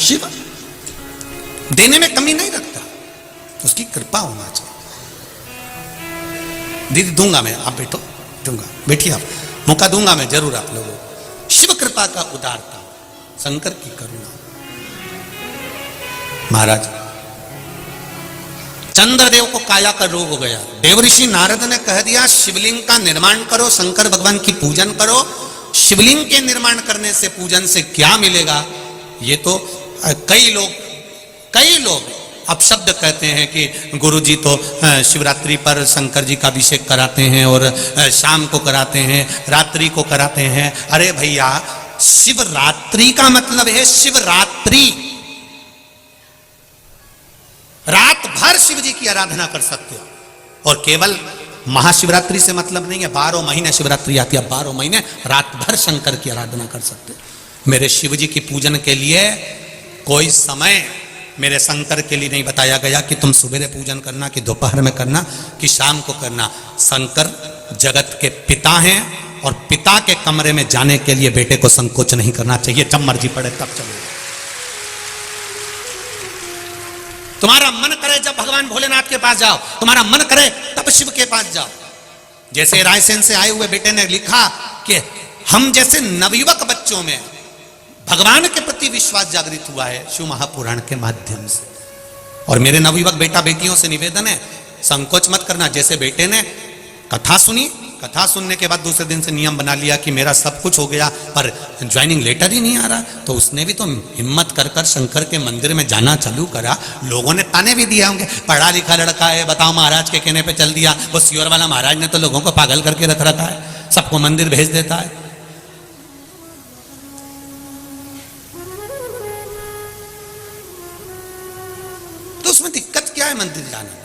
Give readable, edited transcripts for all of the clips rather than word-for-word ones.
शिव देने में कमी नहीं रखता, उसकी कृपा होना चाहिए। दीदी दूंगा मैं, आप बैठो, दूंगा, बैठिए आप, मौका दूंगा मैं जरूर आप लोगों को। शिव कृपा का उदारता, शंकर की करुणा। महाराज चंद्रदेव को काया का रोग हो गया, देवऋषि नारद ने कह दिया शिवलिंग का निर्माण करो, शंकर भगवान की पूजन करो। शिवलिंग के निर्माण करने से, पूजन से क्या मिलेगा? ये तो कई लोग अपशब्द कहते हैं कि गुरुजी तो शिवरात्रि पर शंकर जी का अभिषेक कराते हैं और शाम को कराते हैं, रात्रि को कराते हैं। अरे भैया, शिवरात्रि का मतलब है शिवरात्रि, रात भर शिव जी की आराधना कर सकते हो। और केवल महाशिवरात्रि से मतलब नहीं है, 12 महीने शिवरात्रि आती है, 12 महीने रात भर शंकर की आराधना कर सकते हो। मेरे शिव जी की पूजन के लिए कोई समय मेरे शंकर के लिए नहीं बताया गया कि तुम सुबह पूजन करना, कि दोपहर में करना, कि शाम को करना। शंकर जगत के पिता हैं और पिता के कमरे में जाने के लिए बेटे को संकोच नहीं करना चाहिए। जब मर्जी पड़े तब चलो। तुम्हारा मन करे जब भगवान भोलेनाथ के पास जाओ, तुम्हारा मन करे तब शिव के पास जाओ। जैसे रायसेन से आए हुए बेटे ने लिखा कि हम जैसे नवयुवक बच्चों में भगवान के प्रति विश्वास जागृत हुआ है शिव महापुराण के माध्यम से। और मेरे नवयुवक बेटा बेटियों से निवेदन है, संकोच मत करना। जैसे बेटे ने कथा सुनी, कथा सुनने के बाद दूसरे दिन से नियम बना लिया कि मेरा सब कुछ हो गया पर ज्वाइनिंग लेटर ही नहीं आ रहा, तो उसने भी तो हिम्मत कर कर शंकर के मंदिर में जाना चालू करा। लोगों ने ताने भी दिया होंगे, पढ़ा लिखा लड़का है, बताओ महाराज के कहने पे चल दिया। वो सियोर वाला महाराज ने तो लोगों को पागल करके रख रखा है, सबको मंदिर भेज देता है। तो उसमें दिक्कत क्या है मंदिर जाने में?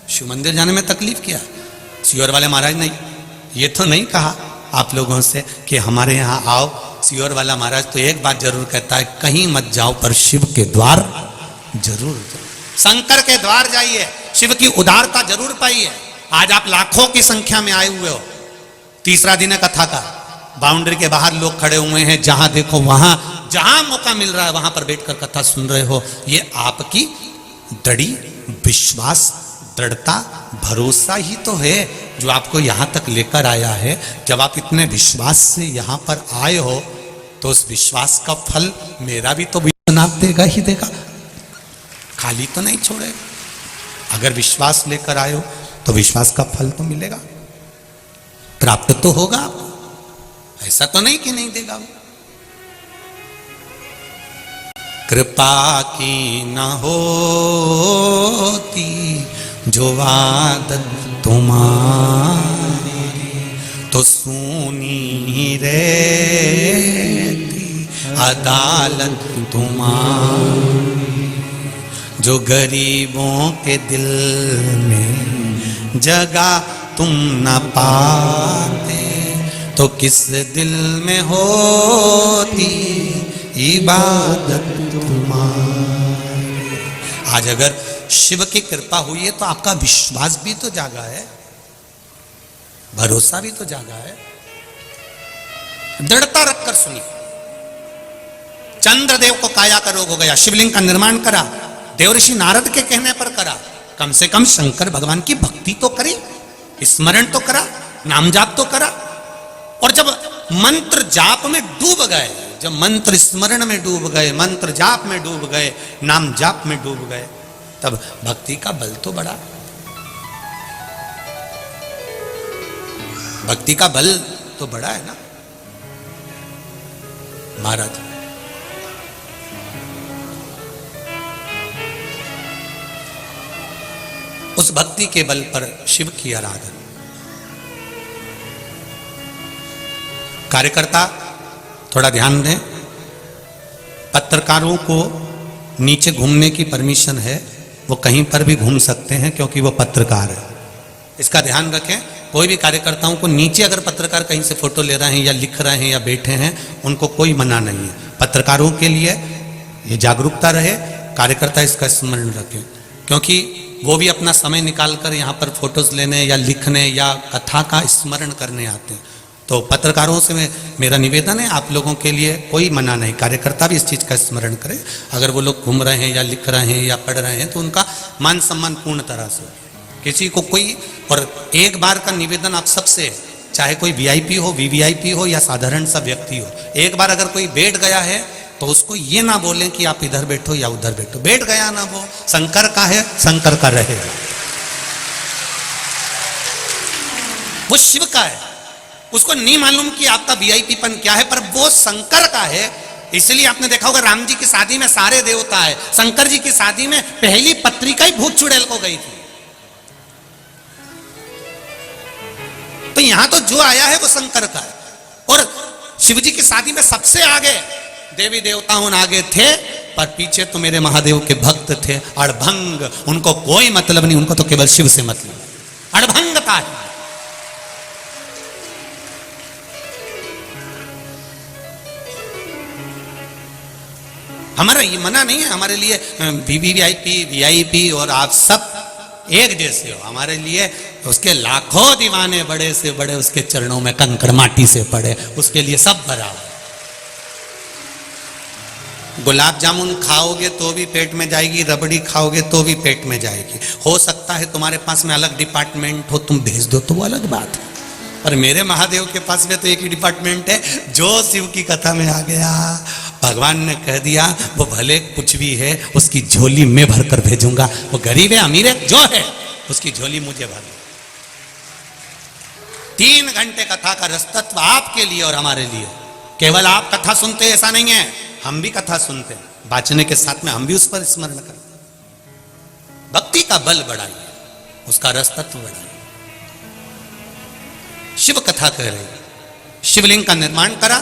शिव मंदिर जाने में तकलीफ क्या है? सियोर वाले महाराज ने ये तो नहीं कहा आप लोगों से कि हमारे यहाँ आओ। सियोर वाला महाराज तो एक बात जरूर कहता है, कहीं मत जाओ पर शिव के द्वार जरूर जाओ, शंकर के द्वार जाइए, शिव की उदारता जरूर पाइए। आज आप लाखों की संख्या में आए हुए हो, तीसरा दिन है कथा का, बाउंड्री के बाहर लोग खड़े हुए हैं, जहां देखो वहां, जहां मौका मिल रहा है वहां पर बैठकर कथा सुन रहे हो। ये आपकी दृढ़ विश्वास, दृढ़ता, भरोसा ही तो है जो आपको यहां तक लेकर आया है। जब आप इतने विश्वास से यहां पर आए हो तो उस विश्वास का फल मेरा भी तो विश्वनाथ देगा ही देगा, खाली तो नहीं छोड़ेगा। अगर विश्वास लेकर आए हो तो विश्वास का फल तो मिलेगा, प्राप्त तो होगा आपको, ऐसा तो नहीं कि नहीं देगा वो। कृपा की न होती जो आदत तुम्हारी तो सूनी रहती अदालत तुम्हारी। जो गरीबों के दिल में जगह तुम न पाते तो किस दिल में होती इबादत तुम्हारी। आज अगर शिव की कृपा हुई है तो आपका विश्वास भी तो जागा है, भरोसा भी तो जागा है। दृढ़ता रखकर सुनिए। चंद्रदेव को काया का रोग हो गया, शिवलिंग का निर्माण करा, देवऋषि नारद के कहने पर करा। कम से कम शंकर भगवान की भक्ति तो करी, स्मरण तो करा, नाम जाप तो करा। और जब मंत्र जाप में डूब गए, जब मंत्र स्मरण में डूब गए, मंत्र जाप में डूब गए, नाम जाप में डूब गए, तब भक्ति का बल तो बढ़ा, भक्ति का बल तो बढ़ा है ना महाराज। उस भक्ति के बल पर शिव की आराधना। कार्यकर्ता थोड़ा ध्यान दें, पत्रकारों को नीचे घूमने की परमिशन है, वो कहीं पर भी घूम सकते हैं क्योंकि वो पत्रकार है, इसका ध्यान रखें। कोई भी कार्यकर्ताओं को नीचे अगर पत्रकार कहीं से फोटो ले रहे हैं या लिख रहे हैं या बैठे हैं, उनको कोई मना नहीं है। पत्रकारों के लिए ये जागरूकता रहे, कार्यकर्ता इसका स्मरण रखें, क्योंकि वो भी अपना समय निकाल कर यहाँ पर फोटोज लेने या लिखने या कथा का स्मरण करने आते हैं। तो पत्रकारों से मेरा निवेदन है, आप लोगों के लिए कोई मना नहीं, कार्यकर्ता भी इस चीज़ का स्मरण करें। अगर वो लोग घूम रहे हैं या लिख रहे हैं या पढ़ रहे हैं तो उनका मान सम्मान पूर्ण तरह से, किसी को कोई, और एक बार का निवेदन आप सबसे, चाहे कोई वीआईपी हो, वीवीआईपी हो या साधारण सा व्यक्ति हो, एक बार अगर कोई बैठ गया है तो उसको ये ना बोलें कि आप इधर बैठो या उधर बैठो। बैठ गया ना, वो शंकर का है, शंकर का रहेगा, वो शिव का है। उसको नहीं मालूम कि आपका वीआईपीपन क्या है, पर वो शंकर का है। इसलिए आपने देखा होगा राम जी की शादी में सारे देवता है, शंकर जी की शादी में पहली पत्रिका ही भूत चुड़ैल को गई थी। तो यहां तो जो आया है वो शंकर का है। और शिव जी की शादी में सबसे आगे देवी देवताओं आगे थे, पर पीछे तो मेरे महादेव के भक्त थे अड़भंग, उनको कोई मतलब नहीं, उनको तो केवल शिव से मतलब, अड़भंग था। हमारा ये मना नहीं है, हमारे लिए वीवीआईपी वीआईपी और आप सब एक जैसे हो। हमारे लिए उसके लाखों दीवाने बड़े से बड़े उसके चरणों में कंकड़ माटी से पड़े, उसके लिए सब बराबर। गुलाब जामुन खाओगे तो भी पेट में जाएगी, रबड़ी खाओगे तो भी पेट में जाएगी। हो सकता है तुम्हारे पास में अलग डिपार्टमेंट हो, तुम भेज दो तो वो अलग बात है, पर मेरे महादेव के पास में तो एक ही डिपार्टमेंट है। जो शिव की कथा में आ गया, भगवान ने कह दिया वो भले कुछ भी है उसकी झोली में भर कर भेजूंगा। वो गरीब है अमीर है जो है उसकी झोली मुझे भर। 3 घंटे कथा का रसतत्व आपके लिए और हमारे लिए। केवल आप कथा सुनते ऐसा नहीं है, हम भी कथा सुनते हैं, बाँचने के साथ में हम भी उस पर स्मरण करते हैं। भक्ति का बल बढ़ाइए, उसका रसतत्व बढ़ाइए। शिव कथा कह रही, शिवलिंग का निर्माण करा,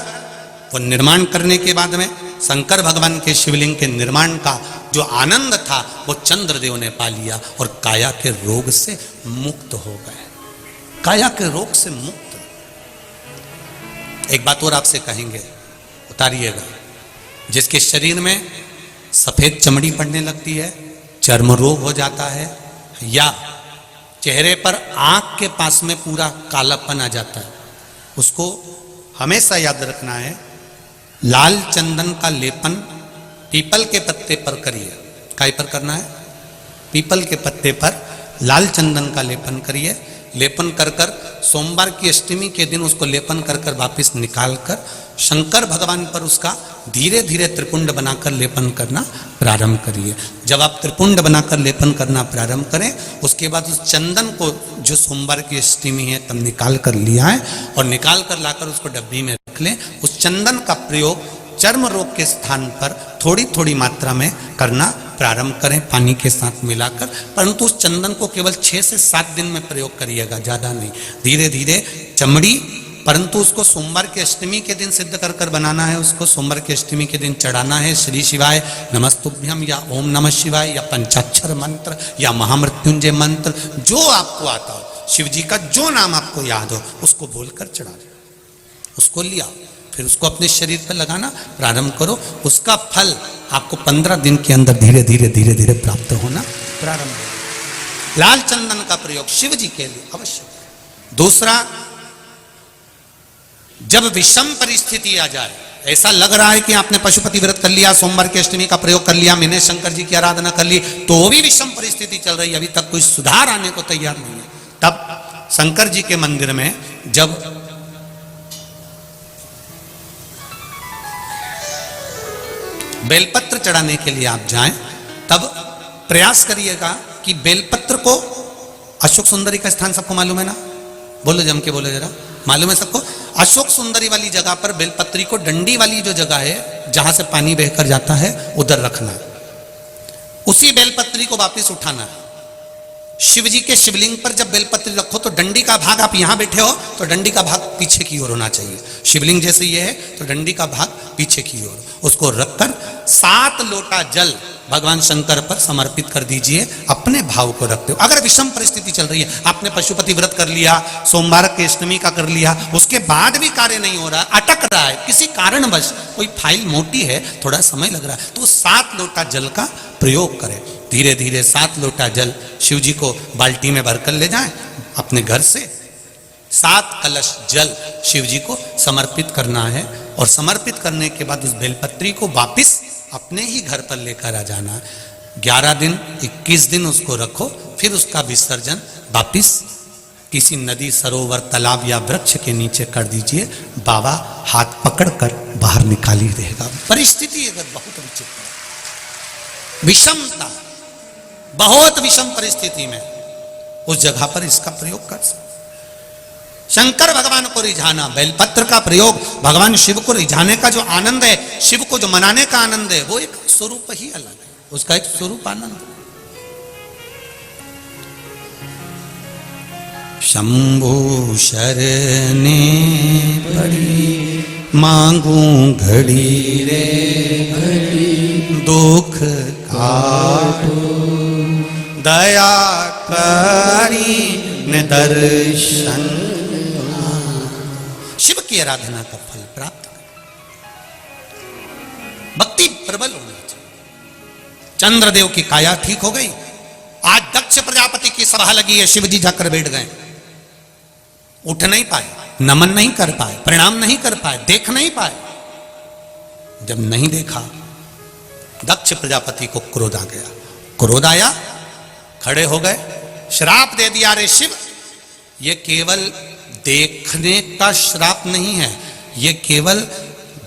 वो निर्माण करने के बाद में शंकर भगवान के शिवलिंग के निर्माण का जो आनंद था वो चंद्रदेव ने पा लिया और काया के रोग से मुक्त हो गए। काया के रोग से मुक्त। एक बात और आपसे कहेंगे, उतारिएगा। जिसके शरीर में सफेद चमड़ी पड़ने लगती है, चर्म रोग हो जाता है, या चेहरे पर आंख के पास में पूरा कालापन आ जाता है, उसको हमेशा याद रखना है, लाल चंदन का लेपन पीपल के पत्ते पर करिए। काय पर करना है? पीपल के पत्ते पर लाल चंदन का लेपन करिए। लेपन कर कर सोमवार की अष्टमी के दिन उसको लेपन कर कर वापिस निकाल कर शंकर भगवान पर उसका धीरे धीरे त्रिपुंड बनाकर लेपन करना प्रारंभ करिए। जब आप त्रिपुंड बनाकर लेपन करना प्रारंभ करें, उसके बाद उस चंदन को जो सोमवार की अष्टमी है तब निकाल कर लिया है और निकाल कर लाकर उसको डब्बी में रख लें। उस चंदन का प्रयोग चर्म रोग के स्थान पर थोड़ी थोड़ी मात्रा में करना प्रारंभ करें, पानी के साथ मिलाकर। परंतु उस चंदन को केवल 6 से 7 दिन में प्रयोग करिएगा, ज़्यादा नहीं। धीरे धीरे चमड़ी, परंतु उसको सोमवार के अष्टमी के दिन सिद्ध कर कर बनाना है। उसको सोमवार के अष्टमी के दिन चढ़ाना है श्री शिवाय नमस्तुभ्यम या ओम नमः शिवाय या पंचाक्षर मंत्र या महामृत्युंजय मंत्र, जो आपको आता हो, शिव जी का जो नाम आपको याद हो उसको बोलकर चढ़ा दो। उसको लिया, फिर उसको अपने शरीर पर लगाना प्रारंभ करो। उसका फल आपको 15 दिन के अंदर धीरे धीरे धीरे धीरे प्राप्त होना प्रारंभ हो। लाल चंदन का प्रयोग शिव जी के लिए अवश्य। दूसरा, जब विषम परिस्थिति आ जाए, ऐसा लग रहा है कि आपने पशुपति व्रत कर लिया, सोमवार की अष्टमी का प्रयोग कर लिया, मैंने शंकर जी की आराधना कर ली, तो भी विषम परिस्थिति चल रही है, अभी तक कोई सुधार आने को तैयार नहीं है, तब शंकर जी के मंदिर में जब बेलपत्र चढ़ाने के लिए आप जाएं, तब प्रयास करिएगा कि बेलपत्र को, अशोक सुंदरी का स्थान सबको मालूम है ना? बोलो जम के बोलो जरा, मालूम है सबको? अशोक सुंदरी वाली जगह पर बेलपत्री को डंडी वाली जो जगह है जहां से पानी बहकर जाता है उधर रखना है। उसी बेलपत्री को वापस उठाना है। शिव जी के शिवलिंग पर जब बेलपत्री रखो तो डंडी का भाग, आप यहां बैठे हो तो डंडी का भाग पीछे की ओर होना चाहिए। शिवलिंग जैसे ये है तो डंडी का भाग पीछे की ओर, उसको रखकर 7 लोटा जल भगवान शंकर पर समर्पित कर दीजिए। अपने भाव को रखते हो। अगर विषम परिस्थिति चल रही है, आपने पशुपति व्रत कर लिया, सोमवार के अष्टमी का कर लिया, उसके बाद भी कार्य नहीं हो रहा, अटक रहा है, किसी कारणवश कोई फाइल मोटी है, थोड़ा समय लग रहा है, तो 7 लोटा जल का प्रयोग करें। धीरे धीरे 7 लोटा जल शिव जी को बाल्टी में भरकर ले जाएं अपने घर से। 7 कलश जल शिव जी को समर्पित करना है और समर्पित करने के बाद उस बेलपत्री को वापस अपने ही घर पर लेकर आ जाना है। 11 दिन 21 दिन उसको रखो, फिर उसका विसर्जन वापिस किसी नदी, सरोवर, तालाब या वृक्ष के नीचे कर दीजिए। बाबा हाथ पकड़कर बाहर निकाल ही देगा। परिस्थिति अगर बहुत विचित्र, विषमता, बहुत विषम परिस्थिति में उस जगह पर इसका प्रयोग कर सकते। शंकर भगवान को रिझाना, बेलपत्र का प्रयोग भगवान शिव को रिझाने का जो आनंद है, शिव को जो मनाने का आनंद है, वो एक स्वरूप ही अलग है, उसका एक स्वरूप आनंद है। शंभु शरणे पड़ी मांगू घड़ी रे घड़ी, दुख काटो दया करी निदर्शन। शिव की आराधना का फल प्राप्त कर, भक्ति प्रबल होनी चाहिए। चंद्रदेव की काया ठीक हो गई। आज दक्ष प्रजापति की सभा लगी है, शिव जी जाकर बैठ गए, उठ नहीं पाए, नमन नहीं कर पाए, प्रणाम नहीं कर पाए, देख नहीं पाए। जब नहीं देखा, दक्ष प्रजापति को क्रोध आ गया। क्रोध आया, खड़े हो गए, श्राप दे दिया, रे शिव, ये केवल देखने का श्राप नहीं है, ये केवल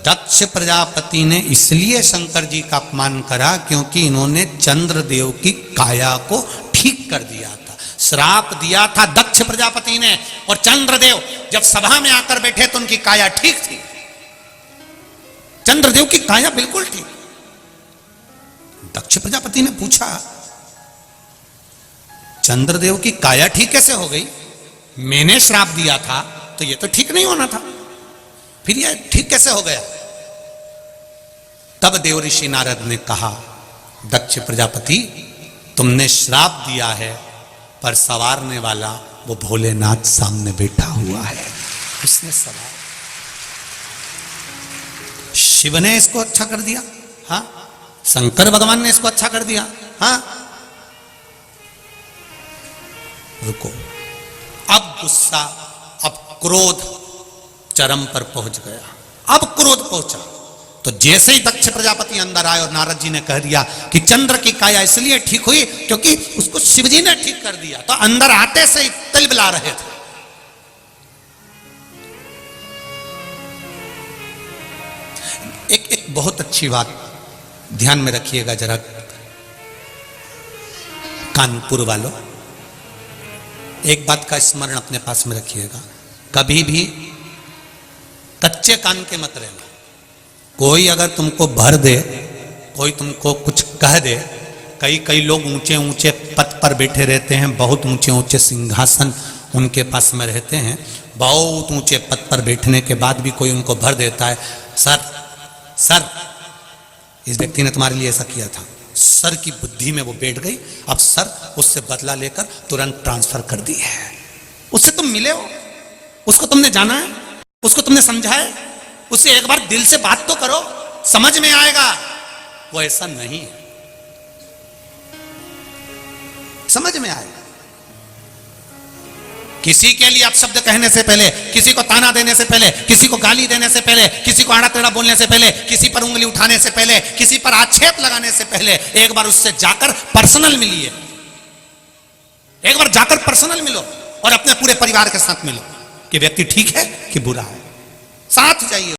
दक्ष प्रजापति ने इसलिए शंकर जी का अपमान करा क्योंकि इन्होंने चंद्रदेव की काया को ठीक कर दिया था। श्राप दिया था दक्ष प्रजापति ने, और चंद्रदेव जब सभा में आकर बैठे तो उनकी काया ठीक थी। चंद्रदेव की काया बिल्कुल ठीक। दक्ष प्रजापति ने पूछा, चंद्रदेव की काया ठीक कैसे हो गई? मैंने श्राप दिया था तो ये तो ठीक नहीं होना था, फिर ये ठीक कैसे हो गया? तब देव ऋषि नारद ने कहा, दक्ष प्रजापति, तुमने श्राप दिया है, पर सवारने वाला वो भोलेनाथ सामने बैठा हुआ है, उसने सवार। शिव ने इसको अच्छा कर दिया, हाँ, शंकर भगवान ने इसको अच्छा कर दिया, हाँ। रुको, अब गुस्सा, अब क्रोध चरम पर पहुंच गया। अब क्रोध पहुंचा तो जैसे ही दक्ष प्रजापति अंदर आए और नारद जी ने कह दिया कि चंद्र की काया इसलिए ठीक हुई क्योंकि उसको शिवजी ने ठीक कर दिया, तो अंदर आते से ही तिलबिला रहे थे। एक बहुत अच्छी बात ध्यान में रखिएगा जरा, कानपुर वालों, एक बात का स्मरण अपने पास में रखिएगा, कभी भी कच्चे कान के मत रहना। कोई अगर तुमको भर दे, कोई तुमको कुछ कह दे, कई लोग ऊंचे ऊंचे पद पर बैठे रहते हैं, बहुत ऊंचे ऊंचे सिंहासन उनके पास में रहते हैं, बहुत ऊंचे पद पर बैठने के बाद भी कोई उनको भर देता है, सर इस व्यक्ति ने तुम्हारे लिए ऐसा किया था, सर की बुद्धि में वो बैठ गई, अब सर उससे बदला लेकर तुरंत ट्रांसफर कर दी है। उससे तुम मिले हो, उसको तुमने जाना है, उसको तुमने समझा है, उससे एक बार दिल से बात तो करो, समझ में आएगा। वो ऐसा नहीं है, समझ में आएगा। किसी के लिए अपशब्द कहने से पहले, किसी को ताना देने से पहले, किसी को गाली देने से पहले, किसी को आड़ा टेढ़ा बोलने से पहले, किसी पर उंगली उठाने से पहले, किसी पर आक्षेप लगाने से पहले एक बार उससे जाकर पर्सनल मिलिए। एक बार जाकर पर्सनल मिलो और अपने पूरे परिवार के साथ मिलो कि व्यक्ति ठीक है कि बुरा है, साथ जाइए।